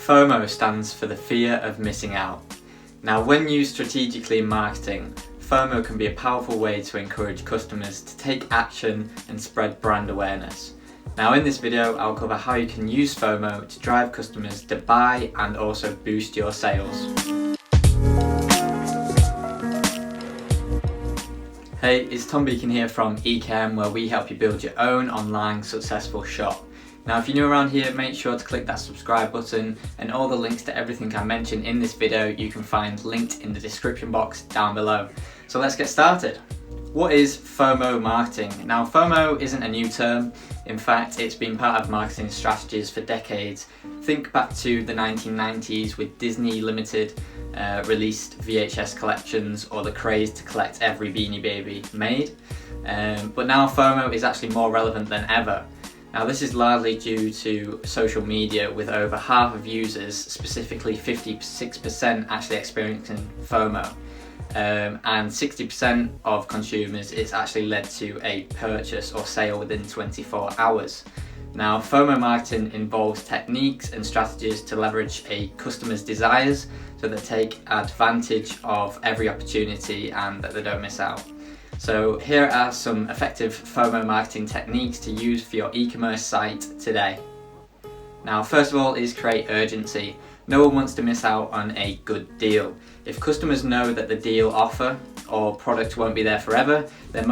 FOMO stands for the fear of missing out. Now, when used strategically in marketing, FOMO can be a powerful way to encourage customers to take action and spread brand awareness. Now, in this video, I'll cover how you can use FOMO to drive customers to buy and also boost your sales. Hey, it's Tom Beacon here from ecommerce, where we help you build your own online successful shop. Now, if you're new around here, make sure to click that subscribe button, and all the links to everything I mentioned in this video you can find linked in the description box down below. So let's get started. What is FOMO marketing? Now, FOMO isn't a new term. In fact, it's been part of marketing strategies for decades. Think back to the 1990s with Disney Limited released VHS collections, or the craze to collect every Beanie Baby made. But now FOMO is actually more relevant than ever. Now, this is largely due to social media, with over half of users, specifically 56%, actually experiencing FOMO. And 60% of consumers, it's actually led to a purchase or sale within 24 hours. Now, FOMO marketing involves techniques and strategies to leverage a customer's desires so they take advantage of every opportunity and that they don't miss out. So here are some effective FOMO marketing techniques to use for your e-commerce site today. Now, first of all is create urgency. No one wants to miss out on a good deal. If customers know that the deal offer or product won't be there forever, they're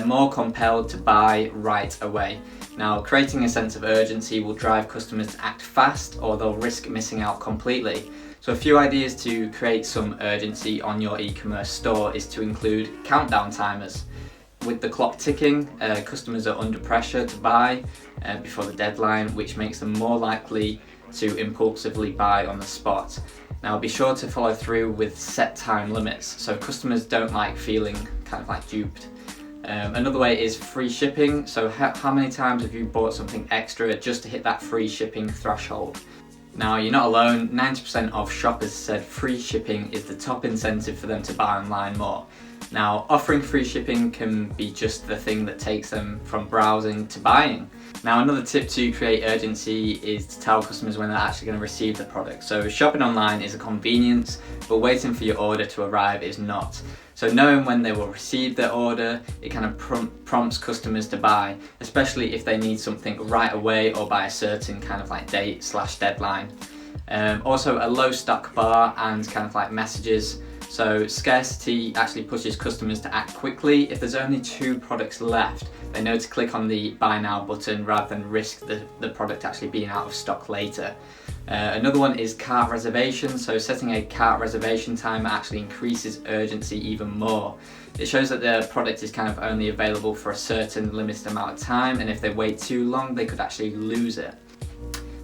more compelled to buy right away. Now, creating a sense of urgency will drive customers to act fast, or they'll risk missing out completely. So a few ideas to create some urgency on your e-commerce store is to include countdown timers. With the clock ticking, customers are under pressure to buy before the deadline, which makes them more likely to impulsively buy on the spot. Now, be sure to follow through with set time limits, so customers don't like feeling kind of like duped. Another way is free shipping. So how many times have you bought something extra just to hit that free shipping threshold? Now, you're not alone. 90% of shoppers said free shipping is the top incentive for them to buy online more. Now, offering free shipping can be just the thing that takes them from browsing to buying. Now, another tip to create urgency is to tell customers when they're actually going to receive the product. So shopping online is a convenience, but waiting for your order to arrive is not. So knowing when they will receive their order, it kind of prompts customers to buy, especially if they need something right away or by a certain kind of like date/deadline. Also, a low stock bar and kind of like messages. So scarcity actually pushes customers to act quickly. If there's only 2 products left, they know to click on the buy now button rather than risk the product actually being out of stock later. Another one is cart reservation. So setting a cart reservation timer actually increases urgency even more. It shows that the product is kind of only available for a certain limited amount of time, and if they wait too long, they could actually lose it.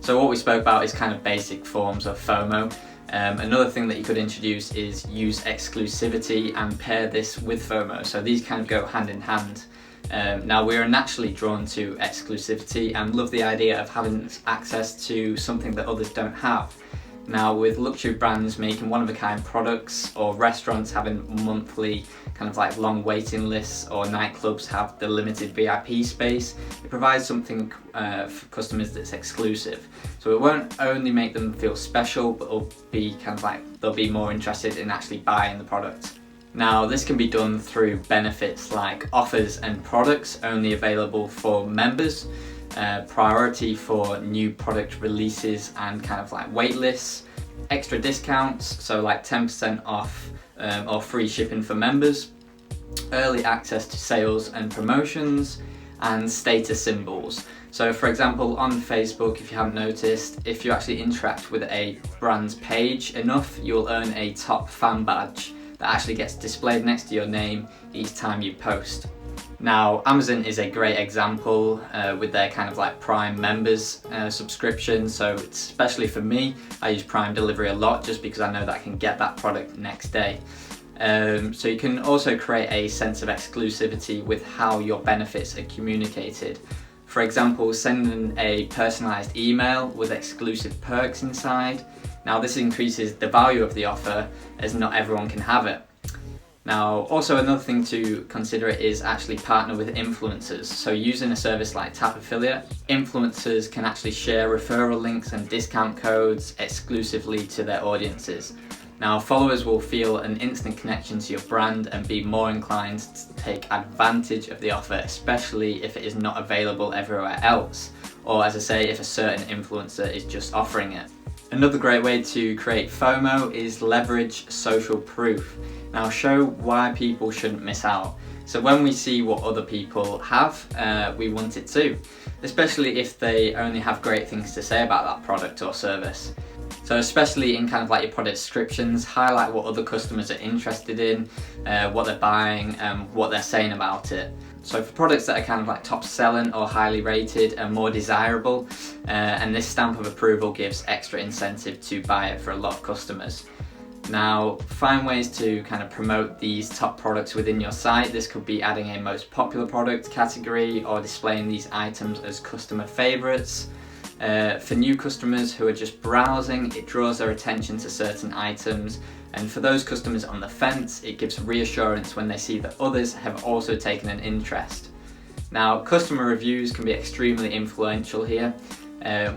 So what we spoke about is kind of basic forms of FOMO. Another thing that you could introduce is use exclusivity and pair this with FOMO. So these kind of go hand in hand. Now, we are naturally drawn to exclusivity and love the idea of having access to something that others don't have. Now, with luxury brands making one-of-a-kind products, or restaurants having monthly kind of like long waiting lists, or nightclubs have the limited VIP space, it provides something for customers that's exclusive. So it won't only make them feel special, but it'll be kind of like they'll be more interested in actually buying the product. Now, this can be done through benefits like offers and products only available for members, priority for new product releases and kind of like wait lists, extra discounts, so like 10% off or free shipping for members, early access to sales and promotions, and status symbols. So for example, on Facebook, if you haven't noticed, if you actually interact with a brand's page enough, you'll earn a top fan badge that actually gets displayed next to your name each time you post. Now, Amazon is a great example with their kind of like Prime members subscription. So especially for me, I use Prime delivery a lot just because I know that I can get that product next day. So you can also create a sense of exclusivity with how your benefits are communicated. For example, sending a personalized email with exclusive perks inside. Now, this increases the value of the offer, as not everyone can have it. Now, also another thing to consider is actually partner with influencers. So using a service like Tap Affiliate, influencers can actually share referral links and discount codes exclusively to their audiences. Now, followers will feel an instant connection to your brand and be more inclined to take advantage of the offer, especially if it is not available everywhere else, or as I say, if a certain influencer is just offering it. Another great way to create FOMO is leverage social proof. Now, show why people shouldn't miss out. So when we see what other people have, we want it too, especially if they only have great things to say about that product or service. So especially in kind of like your product descriptions, highlight what other customers are interested in, what they're buying, what they're saying about it. So for products that are kind of like top selling or highly rated and more desirable, and this stamp of approval gives extra incentive to buy it for a lot of customers. Now, find ways to kind of promote these top products within your site. This could be adding a most popular product category or displaying these items as customer favorites. For new customers who are just browsing, it draws their attention to certain items, and for those customers on the fence, it gives reassurance when they see that others have also taken an interest. Now, customer reviews can be extremely influential here.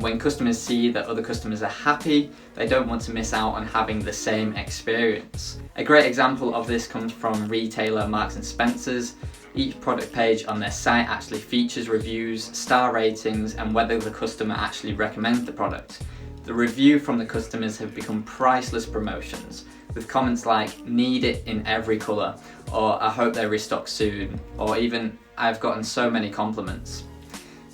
When customers see that other customers are happy, they don't want to miss out on having the same experience. A great example of this comes from retailer Marks & Spencer's. Each product page on their site actually features reviews, star ratings, and whether the customer actually recommends the product. The review from the customers have become priceless promotions, with comments like, "Need it in every colour," or "I hope they restock soon," or even, "I've gotten so many compliments."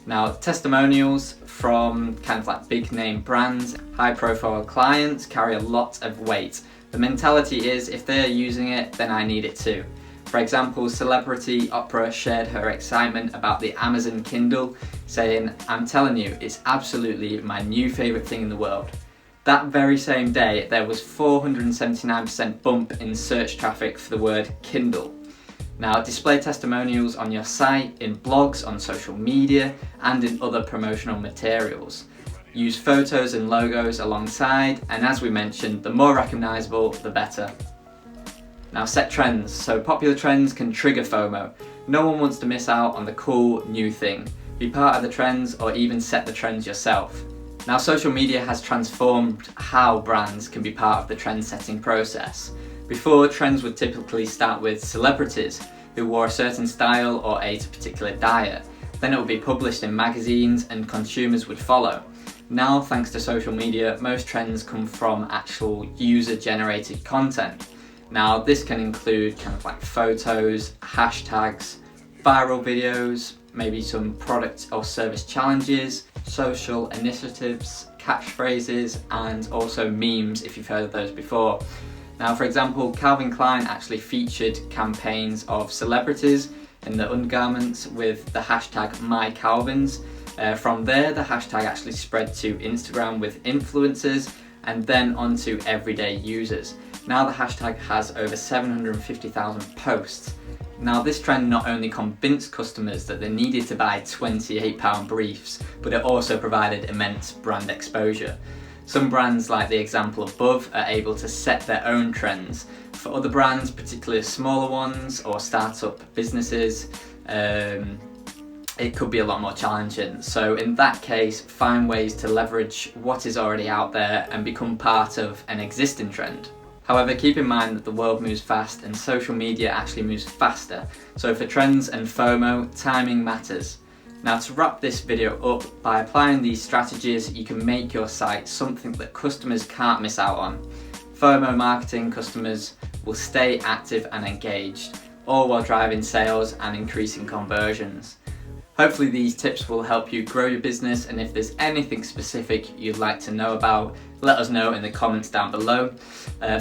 Now, testimonials from kind of like big name brands, high profile clients carry a lot of weight. The mentality is, if they're using it, then I need it too. For example, celebrity Oprah shared her excitement about the Amazon Kindle, saying, "I'm telling you, it's absolutely my new favourite thing in the world." That very same day, there was 479% bump in search traffic for the word Kindle. Now, display testimonials on your site, in blogs, on social media, and in other promotional materials. Use photos and logos alongside, and as we mentioned, the more recognisable, the better. Now, set trends. So popular trends can trigger FOMO. No one wants to miss out on the cool new thing. Be part of the trends or even set the trends yourself. Now, social media has transformed how brands can be part of the trend setting process. Before, trends would typically start with celebrities who wore a certain style or ate a particular diet. Then it would be published in magazines and consumers would follow. Now, thanks to social media, most trends come from actual user-generated content. Now, this can include kind of like photos, hashtags, viral videos, maybe some product or service challenges, social initiatives, catchphrases, and also memes if you've heard of those before. Now, for example, Calvin Klein actually featured campaigns of celebrities in the undergarments with the hashtag MyCalvins. From there, the hashtag actually spread to Instagram with influencers and then onto everyday users. Now the hashtag has over 750,000 posts. Now, this trend not only convinced customers that they needed to buy £28 briefs, but it also provided immense brand exposure. Some brands, like the example above, are able to set their own trends. For other brands, particularly smaller ones or startup businesses, it could be a lot more challenging. So in that case, find ways to leverage what is already out there and become part of an existing trend. However, keep in mind that the world moves fast and social media actually moves faster. So for trends and FOMO, timing matters. Now, to wrap this video up, by applying these strategies, you can make your site something that customers can't miss out on. FOMO marketing customers will stay active and engaged, all while driving sales and increasing conversions. Hopefully these tips will help you grow your business, and if there's anything specific you'd like to know about, let us know in the comments down below.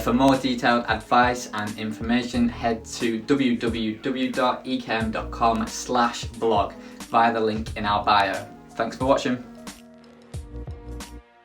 For more detailed advice and information, head to www.ecom.com/blog via the link in our bio. Thanks for watching.